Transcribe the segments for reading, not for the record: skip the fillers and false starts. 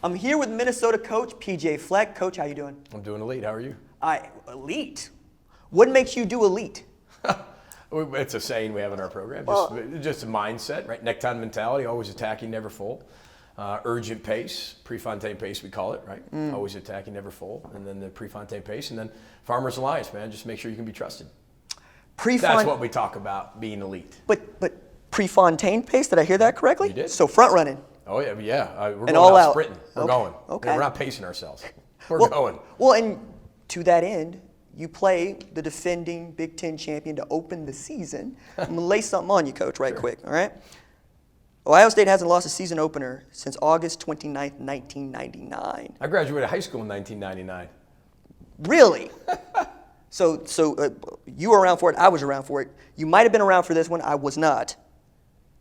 I'm here with Minnesota coach PJ Fleck. Coach, how you doing? I'm doing elite. How are you? Elite? What makes you do elite? It's a saying we have in our program. Just a mindset, right? Necktie mentality, always attacking, never full. Urgent pace, Prefontaine pace we call it, right? Always attacking, never full. And then the Prefontaine pace. And then Farmers Alliance, man. Just make sure you can be trusted. That's what we talk about, being elite. But Prefontaine pace, did I hear that correctly? You did. So front running. Oh, yeah. We're going all out sprinting. We're going. Okay. We're not pacing ourselves. We're going. Well, and to that end, you play the defending Big Ten champion to open the season. I'm going to lay something on you, Coach, right quick, all right? Ohio State hasn't lost a season opener since August 29th, 1999. I graduated high school in 1999. Really? So you were around for it. I was around for it. You might have been around for this one. I was not.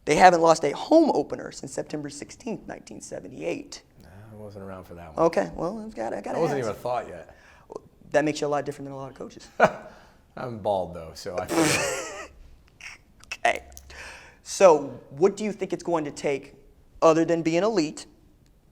They haven't lost a home opener since September 16th, 1978. No, I wasn't around for that one. Okay, well, I got to I wasn't even a thought yet. That makes you a lot different than a lot of coaches. I'm bald, though, so I feel Okay. So what do you think it's going to take, other than being elite,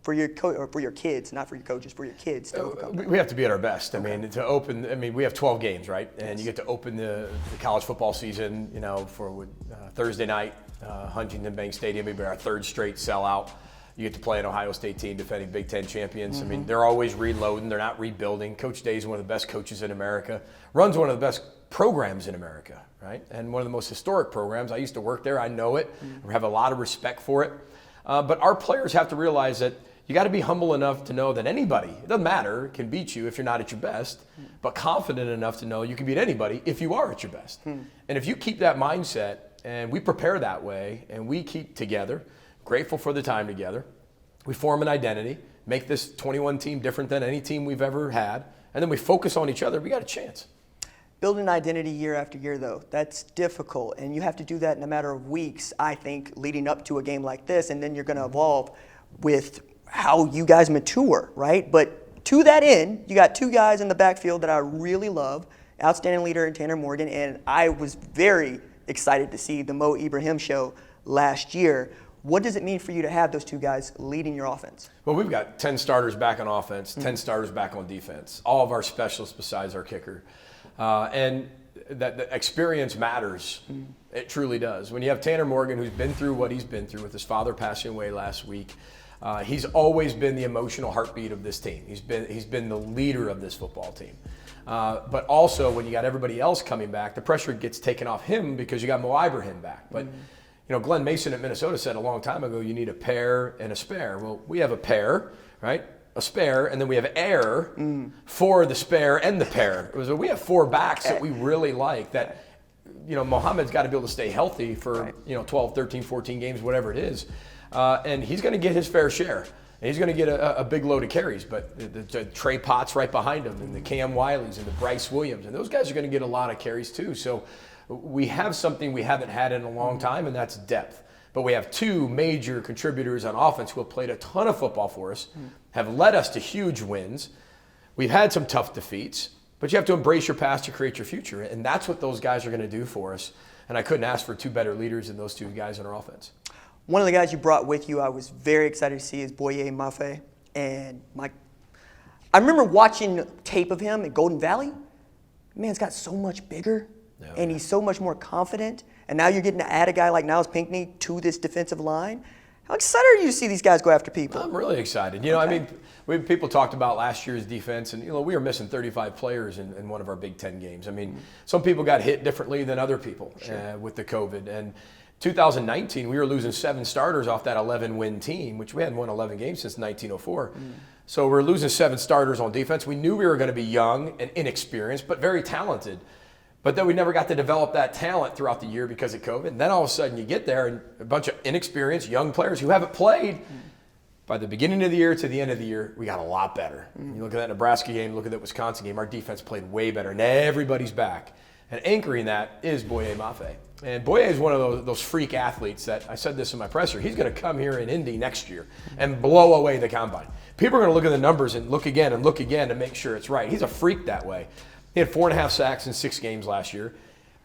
for your kids, not for your coaches, for your kids to overcome? We have to be at our best. Okay. We have 12 games, right? And you get to open the college football season, for Thursday night, Huntington Bank Stadium. It'll be our third straight sellout. You get to play an Ohio State team, defending Big Ten champions. Mm-hmm. They're always reloading. They're not rebuilding. Coach Day is one of the best coaches in America. Runs one of the best programs in America, right? And one of the most historic programs. I used to work there. I know it. Mm-hmm. I have a lot of respect for it. But our players have to realize that you got to be humble enough to know that anybody, it doesn't matter, can beat you if you're not at your best, but confident enough to know you can beat anybody if you are at your best. And if you keep that mindset, and we prepare that way, and we keep together, grateful for the time together, we form an identity, make this 21 team different than any team we've ever had, and then we focus on each other, we got a chance. Building an identity year after year, though, that's difficult, and you have to do that in a matter of weeks, I think, leading up to a game like this, and then you're going to evolve with how you guys mature, right? But to that end, you got two guys in the backfield that I really love, outstanding leader in Tanner Morgan, and I was very excited to see the Mo Ibrahim show last year. What does it mean for you to have those two guys leading your offense? Well, we've got 10 starters back on offense, 10 starters back on defense, all of our specialists besides our kicker. And that the experience matters. It truly does. When you have Tanner Morgan, who's been through what he's been through with his father passing away last week, he's always been the emotional heartbeat of this team. He's been the leader of this football team. But also, when you got everybody else coming back, the pressure gets taken off him because you got Mo Ibrahim back. But Glenn Mason at Minnesota said a long time ago, you need a pair and a spare. Well, we have a pair, right? A spare, and then we have air for the spare and the pair. We have four backs that we really like. That Mohamed's got to be able to stay healthy for 12, 13, 14 games, whatever it is. And he's going to get his fair share. And he's going to get a big load of carries. But the Trey Potts right behind him, and the Cam Wileys, and the Bryce Williams, and those guys are going to get a lot of carries too. So we have something we haven't had in a long time, and that's depth. But we have two major contributors on offense who have played a ton of football for us, have led us to huge wins. We've had some tough defeats, but you have to embrace your past to create your future. And that's what those guys are going to do for us. And I couldn't ask for two better leaders than those two guys on our offense. One of the guys you brought with you I was very excited to see is Boye Mafe. And I remember watching tape of him at Golden Valley. Man's got so much bigger, and he's so much more confident. And now you're getting to add a guy like Niles Pinckney to this defensive line. How excited are you to see these guys go after people? I'm really excited. People talked about last year's defense, and we were missing 35 players in one of our Big Ten games. Some people got hit differently than other people with the COVID. And 2019, we were losing 7 starters off that 11-win team, which we hadn't won 11 games since 1904. So we're losing 7 starters on defense. We knew we were going to be young and inexperienced, but very talented. But then we never got to develop that talent throughout the year because of COVID. And then all of a sudden you get there and a bunch of inexperienced young players who haven't played. By the beginning of the year to the end of the year, we got a lot better. You look at that Nebraska game, look at that Wisconsin game, our defense played way better, and everybody's back. And anchoring that is Boye Mafe. And Boye is one of those freak athletes that, I said this in my presser, he's going to come here in Indy next year and blow away the combine. People are going to look at the numbers and look again to make sure it's right. He's a freak that way. He had 4.5 sacks in 6 games last year.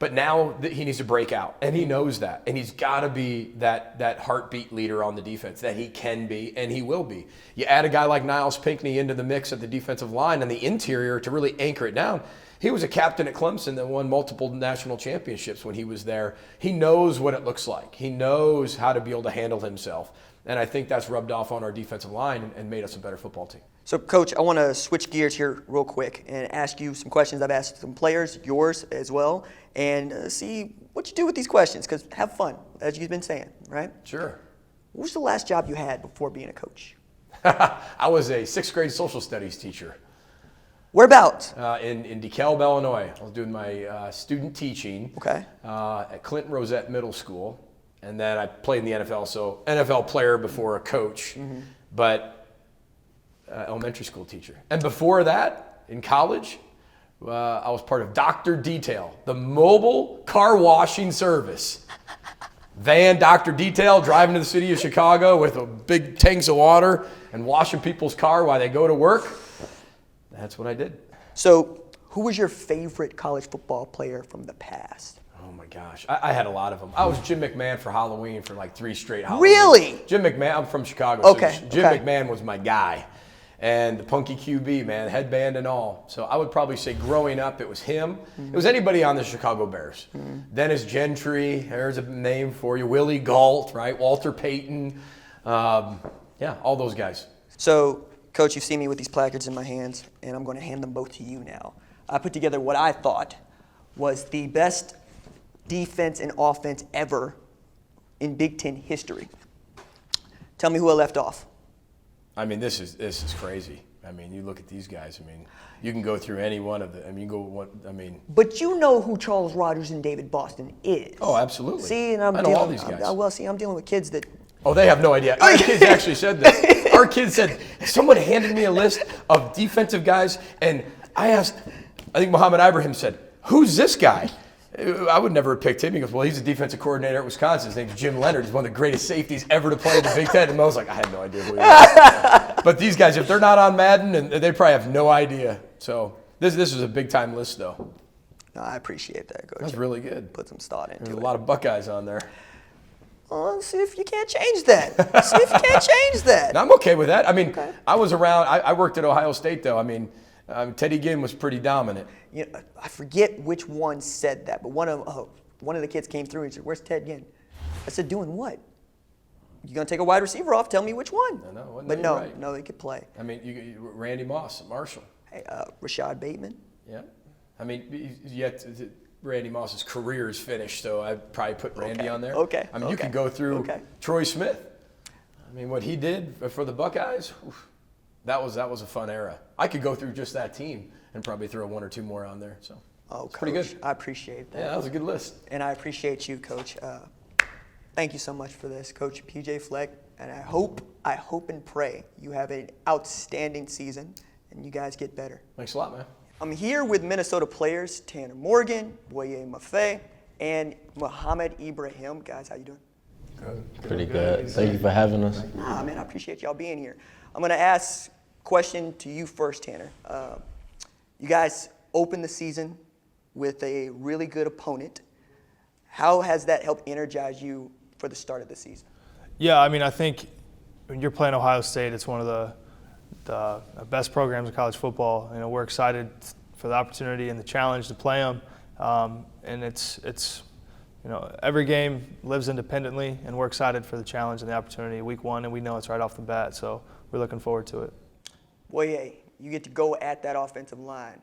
But now he needs to break out, and he knows that. And he's got to be that heartbeat leader on the defense that he can be, and he will be. You add a guy like Niles Pinckney into the mix at the defensive line and the interior to really anchor it down. He was a captain at Clemson that won multiple national championships when he was there. He knows what it looks like. He knows how to be able to handle himself. And I think that's rubbed off on our defensive line and made us a better football team. So, Coach, I want to switch gears here real quick and ask you some questions I've asked some players, yours as well, and see what you do with these questions, because have fun, as you've been saying, right? Sure. What was the last job you had before being a coach? I was a 6th grade social studies teacher. Whereabouts? In DeKalb, Illinois. I was doing my student teaching at Clinton Rosette Middle School. And then I played in the NFL, so NFL player before a coach, but elementary school teacher. And before that, in college, I was part of Dr. Detail, the mobile car washing service. Van Dr. Detail, driving to the city of Chicago with a big tanks of water and washing people's car while they go to work. That's what I did. So who was your favorite college football player from the past? Oh my gosh, I had a lot of them. I was Jim McMahon for Halloween for like 3 straight Halloweens. Really? Jim McMahon, I'm from Chicago. Okay. So Jim McMahon was my guy. And the punky QB, man, headband and all. So I would probably say growing up, it was him. It was anybody on the Chicago Bears. Dennis Gentry, there's a name for you. Willie Gault, right? Walter Payton. Yeah, all those guys. So, Coach, you've seen me with these placards in my hands, and I'm going to hand them both to you now. I put together what I thought was the best defense and offense ever in Big Ten history. Tell me who I left off. I mean, this is crazy. I mean, you look at these guys. I mean, you can go through any one of them. I mean, you go one. I mean. But you know who Charles Rogers and David Boston is. Oh, absolutely. See, and I know all these guys. I'm dealing with kids that. Oh, they have no idea. Our kids actually said this. Our kids said, someone handed me a list of defensive guys, and I asked, I think Mo Ibrahim said, who's this guy? I would never have picked him. He goes, well, he's a defensive coordinator at Wisconsin. His name's Jim Leonard. He's one of the greatest safeties ever to play in the Big Ten. And I was like, I had no idea who he was. But these guys, if they're not on Madden, and they probably have no idea. So this is a big-time list, though. No, I appreciate that, Coach. That's really good. Put some thought into it. There's a lot of Buckeyes on there. Well, see if you can't change that. See if you can't change that. No, I'm okay with that. I mean, I was around. I worked at Ohio State, though. I mean, Teddy Ginn was pretty dominant. You know, I forget which one said that, but one of the kids came through and said, "Where's Ted Ginn?" I said, "Doing what? You gonna take a wide receiver off? Tell me which one." No, they could play. I mean, Randy Moss at Marshall. Hey, Rashad Bateman. Yeah, I mean, yet Randy Moss's career is finished, so I'd probably put Randy on there. Okay. I mean, you could go through Troy Smith. I mean, what he did for the Buckeyes, that was a fun era. I could go through just that team and probably throw 1 or 2 more on there. So, Coach, pretty good. I appreciate that. Yeah, that was a good list. And I appreciate you, Coach. Thank you so much for this, Coach PJ Fleck. And I hope and pray you have an outstanding season and you guys get better. Thanks a lot, man. I'm here with Minnesota players Tanner Morgan, Boye Mafe, and Mo Ibrahim. Guys, how you doing? Good. Pretty good. Thank you for having us. Man, I appreciate y'all being here. I'm going to ask a question to you first, Tanner. You guys opened the season with a really good opponent. How has that helped energize you for the start of the season? Yeah, I mean, I think when you're playing Ohio State, it's one of the best programs in college football. You know, we're excited for the opportunity and the challenge to play them. And it's you know, every game lives independently, and we're excited for the challenge and the opportunity week 1, and we know it's right off the bat, so we're looking forward to it. Boye, you get to go at that offensive line.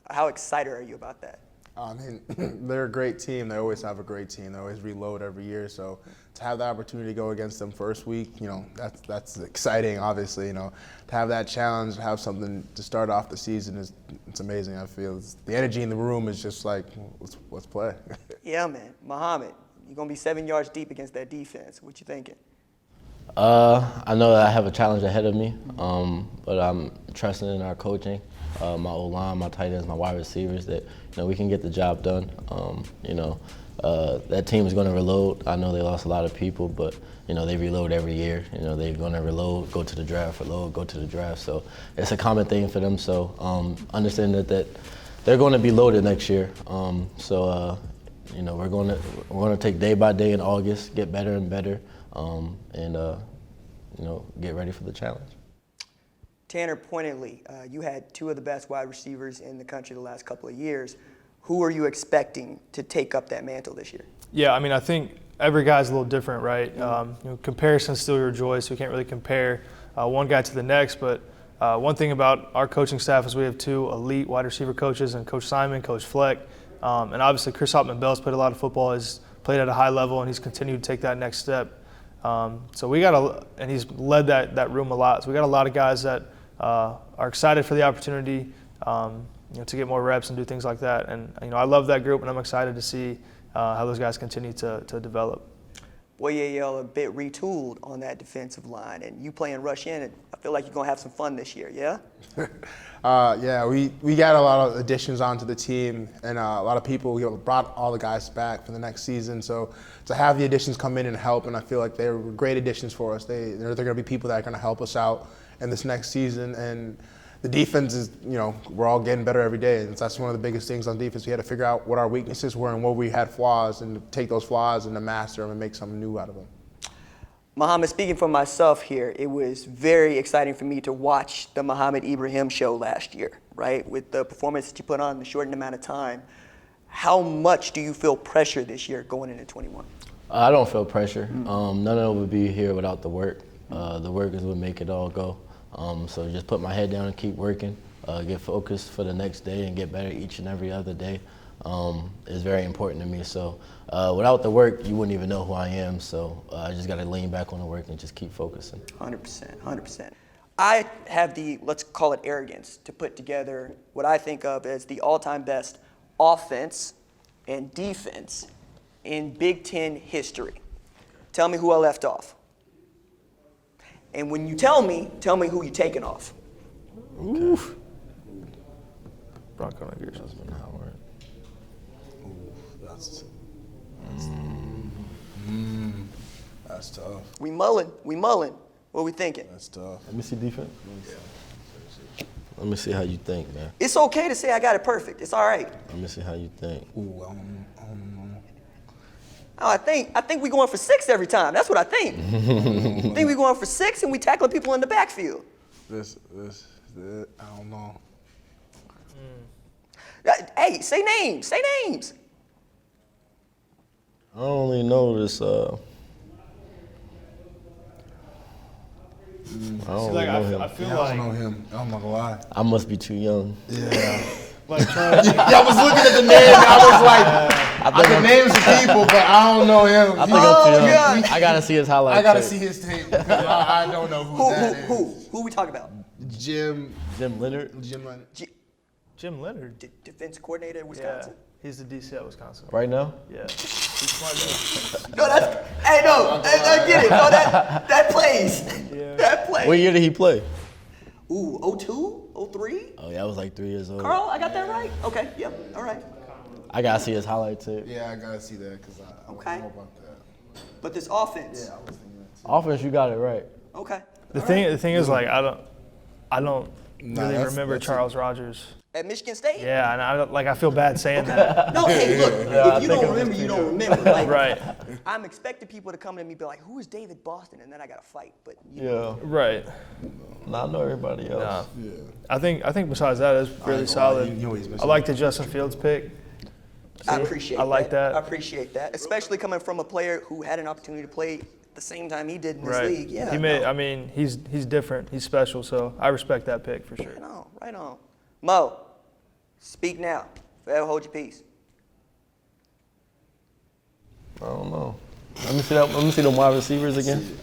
How excited are you about that? I mean, they're a great team. They always have a great team. They always reload every year. So to have the opportunity to go against them first week, you know, that's exciting, obviously. You know, to have that challenge, to have something to start off the season, it's amazing, I feel. The energy in the room is just like, let's play. Yeah, man. Muhammad, you're going to be 7 yards deep against that defense. What you thinking? I know that I have a challenge ahead of me, but I'm trusting in our coaching, my O-line, my tight ends, my wide receivers, that we can get the job done. That team is going to reload. I know they lost a lot of people, but they reload every year. They're going to reload, go to the draft, reload, go to the draft. So it's a common thing for them. So understand that they're going to be loaded next year. you know, we're gonna take day by day in August, get better and better, and you know, get ready for the challenge. Tanner, pointedly, you had two of the best wide receivers in the country the last couple of years. Who are you expecting to take up that mantle this year? Yeah, I mean, I think every guy's a little different, right? You know, comparison's still your joy, so we can't really compare one guy to the next. But one thing about our coaching staff is we have two elite wide receiver coaches, and Coach Simon, Coach Fleck, and obviously Chris Hopman-Bell's played a lot of football, has played at a high level, and he's continued to take that next step. So we and he's led that room a lot. So we got a lot of guys that are excited for the opportunity, you know, to get more reps and do things like that. And you know, I love that group, and I'm excited to see how those guys continue to develop. Boye a bit retooled on that defensive line, and you playing rush in, and I feel like you're gonna have some fun this year, yeah? Yeah, we got a lot of additions onto the team, and a lot of people. We brought all the guys back for the next season, so to have the additions come in and help, and I feel like they were great additions for us. They're going to be people that are going to help us out in this next season, and the defense is, you know, we're all getting better every day, and that's one of the biggest things on defense. We had to figure out what our weaknesses were and where we had flaws, and take those flaws and to master them and make something new out of them. Muhammad, speaking for myself here, it was very exciting for me to watch the Mo Ibrahim show last year, right? With the performance that you put on in a shortened amount of time. How much do you feel pressure this year going into 21? I don't feel pressure. None of it would be here without the work. The work is what make it all go. So just put my head down and keep working, get focused for the next day and get better each and every other day is very important to me. So without the work, you wouldn't even know who I am. So I just got to lean back on the work and just keep focusing. 100%, 100%. I have the, let's call it arrogance, to put together what I think of as the all-time best offense and defense in Big Ten history. Tell me who I left off. And when you tell me who you're taking off. Okay. Oof. Bronco Niggers. That's tough. We mulling. What are we thinking? That's tough. Let me see defense. Let me see how you think, man. It's okay to say I got it perfect. It's all right. Let me see how you think. Ooh, I don't know. Oh, I think we're going for 6 every time. That's what I think. I think we're going for 6 and we tackling people in the backfield. This, I don't know. Hey, say names. I don't really know this. I don't really know him. I feel I like don't know him. I'm not gonna lie. I must be too young. Yeah. like Charles. I was looking at the name. I was like, the names of people, but I don't know him. I think I'm too young. God. I gotta see his highlights. I gotta see his tape. I don't know who that is. Who we talking about? Jim Leonard. Leonard. Jim Leonard. Defense coordinator in Wisconsin. Yeah, he's the DC at Wisconsin. Right now? Yeah, he's smart dude. No, I get it. No, that plays. Yeah. That plays. What year did he play? Ooh, 02, 03? Oh yeah, I was like 3 years old. Carl, I got that right? Okay, yep, all right. I gotta see his highlight tape. Yeah, I gotta see that because I don't know about that. But this offense. Yeah, I was thinking that too. Offense, you got it right. Okay. The thing is, like, I don't really that's- remember that's Charles Rogers. At Michigan State? Yeah, and I feel bad saying that. No, hey, look, I if you think don't it was remember, you too don't young. remember. Like, Right. I'm expecting people to come to me and be like, who is David Boston? And then I got to fight. But Yeah. Right. Nah, I know everybody else. Nah. Yeah. I think besides that, it's really ain't gonna lie, solid. you always miss I like the Justin Fields pick. I appreciate I like that. I appreciate that, especially coming from a player who had an opportunity to play the same time he did in this Right. league. Yeah. He made. I mean, he's different. He's special. So I respect that pick for sure. Right on. Mo, speak now. Forever hold your peace. I don't know. Let me see that. Let me see the wide receivers again.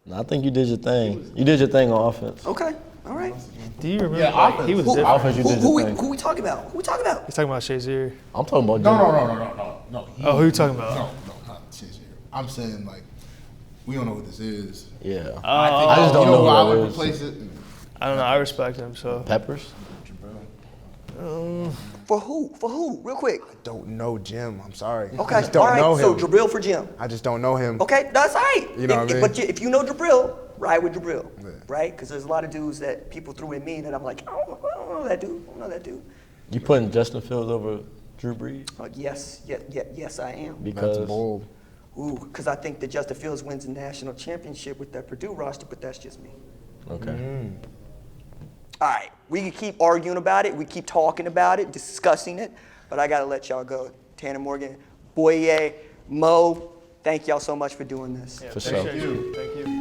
No, I think you did your thing. You did your thing on offense. Okay. All right. Do you remember? Like, he was different. Offense, you did your thing. Who we talking about? Who we talking about? He's talking about Shazier. I'm talking about No. Oh, who you talking about? No, not shit. I'm saying like we don't know what this is. Yeah. I just don't know who I what it would is. replace it. I don't know. I respect him. So Peppers. For who? For who? Real quick. Don't know Jim. I'm sorry. Okay. I just don't all right. know So him. Jabril for Jim. I just don't know him. Okay, that's all right. You know what I mean? But if you know Jabril, ride with Jabril, Yeah. right? Because there's a lot of dudes that people threw in me that I'm like, I don't know that dude. I don't know that dude. You putting Justin Fields over Drew Brees? Yes, I am. Because That's bold. Ooh, because I think that Justin Fields wins the national championship with that Purdue roster, but that's just me. Okay. All right, we can keep arguing about it. We keep talking about it, discussing it, but I got to let y'all go. Tanner Morgan, Boye, Mo, thank y'all so much for doing this. Yeah, For sure. appreciate you. Thank you.